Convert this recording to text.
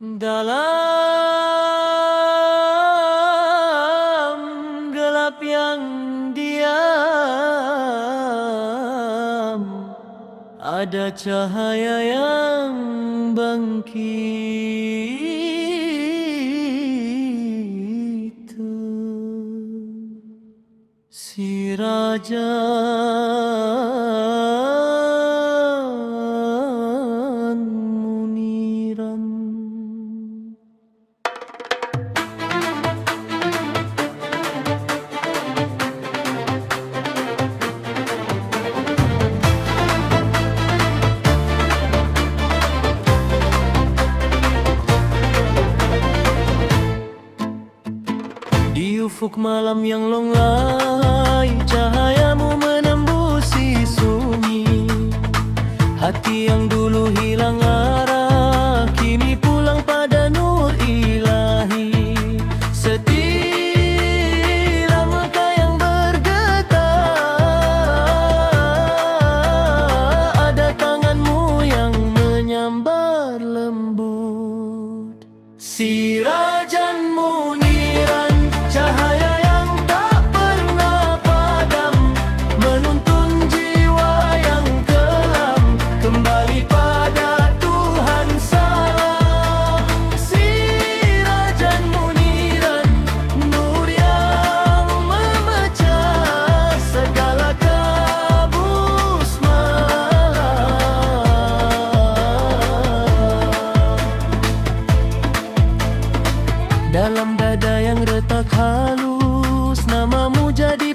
Dalam gelap yang diam, ada cahaya yang bangkit, sirajan muniran. Di ufuk malam yang longlai, cahayamu menembusi sunyi. Hati yang dulu hilang arah, kini pulang pada nur ilahi. Setiap mata yang bergetar, ada tanganmu yang menyambar lembut. Sirajan muniran, cahaya yang tak pernah padam, menuntun jiwa yang kelam kembali pada Tuhan salam. Sirajan muniran, nur yang memecah segala kabus malam. Dalam dada yang retak halus, namamu jadi